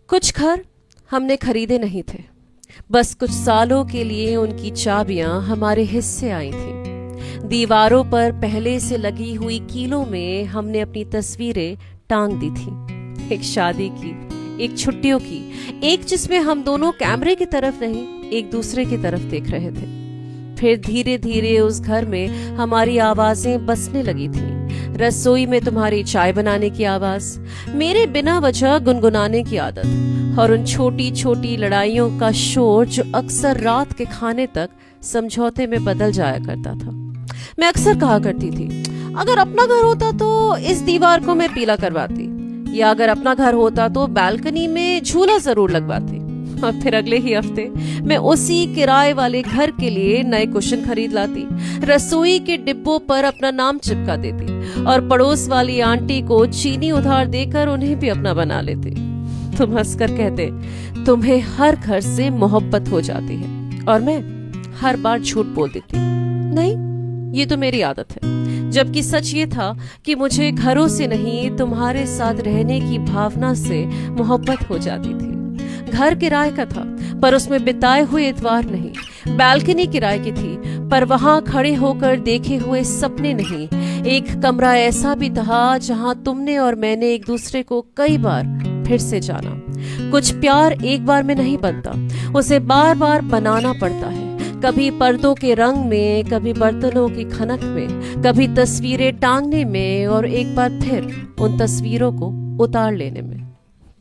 कुछ घर हमने खरीदे नहीं थे, बस कुछ सालों के लिए उनकी चाबियां हमारे हिस्से आई थी। दीवारों पर पहले से लगी हुई कीलों में हमने अपनी तस्वीरें टांग दी थी। एक शादी की, एक छुट्टियों की, एक जिसमें हम दोनों कैमरे की तरफ नहीं एक दूसरे की तरफ देख रहे थे। फिर धीरे धीरे उस घर में हमारी आवाजें बसने लगी थी। रसोई में तुम्हारी चाय बनाने की आवाज, मेरे बिना वजह गुनगुनाने की आदत और उन छोटी छोटी लड़ाइयों का शोर जो अक्सर रात के खाने तक समझौते में बदल जाया करता था। मैं अक्सर कहा करती थी, अगर अपना घर होता तो इस दीवार को मैं पीला करवाती, या अगर अपना घर होता तो बालकनी में झूला जरूर लगवाती। और फिर अगले ही हफ्ते मैं उसी किराए वाले घर के लिए नए कुशन खरीद लाती, रसोई के डिब्बों पर अपना नाम चिपका देती और पड़ोस वाली आंटी को चीनी उधार देकर उन्हें भी अपना बना लेती। तुम हंसकर कहते, तुम्हें हर घर से मोहब्बत हो जाती है, और मैं हर बार झूठ बोल देती, नहीं, ये तो मेरी आदत है। जबकि सच ये था कि मुझे घरों से नहीं, तुम्हारे साथ रहने की भावना से मोहब्बत हो जाती थी। घर किराए का था, पर उसमें बिताए हुए इतवार नहीं। बालकनी किराए की थी, पर वहां खड़े होकर देखे हुए सपने नहीं। एक कमरा ऐसा भी था जहां तुमने और मैंने एक दूसरे को कई बार फिर से जाना। कुछ प्यार एक बार में नहीं बनता, उसे बार बार बनाना पड़ता है। कभी पर्दों के रंग में, कभी बर्तनों की खनक में, कभी तस्वीरें टांगने में, और एक बार फिर उन तस्वीरों को उतार लेने में।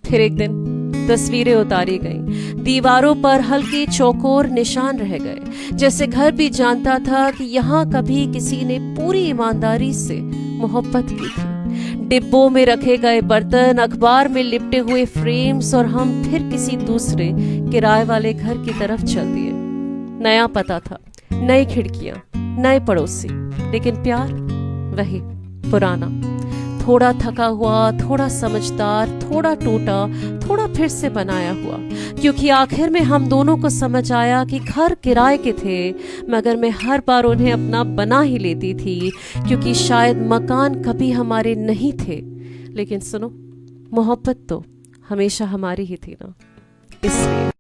फिर एक दिन तस्वीरें उतारी गईं, दीवारों पर हल्के चौकोर निशान रह गए, जैसे घर भी जानता था कि यहाँ कभी किसी ने पूरी ईमानदारी से मोहब्बत की थी। डिब्बों में रखे गए बर्तन, अखबार में लिपटे हुए फ्रेम्स, और हम फिर किसी दूसरे किराए वाले घर की तरफ चल दिए। नया पता था, नई खिड़कियां, नए पड़ोसी, लेकिन प्यार वही पुराना। थोड़ा थका हुआ, थोड़ा समझदार, थोड़ा टूटा, थोड़ा फिर से बनाया हुआ, क्योंकि आखिर में हम दोनों को समझ आया कि घर किराए के थे, मगर मैं हर बार उन्हें अपना बना ही लेती थी, क्योंकि शायद मकान कभी हमारे नहीं थे, लेकिन सुनो, मोहब्बत तो हमेशा हमारी ही थी ना, इसलिए।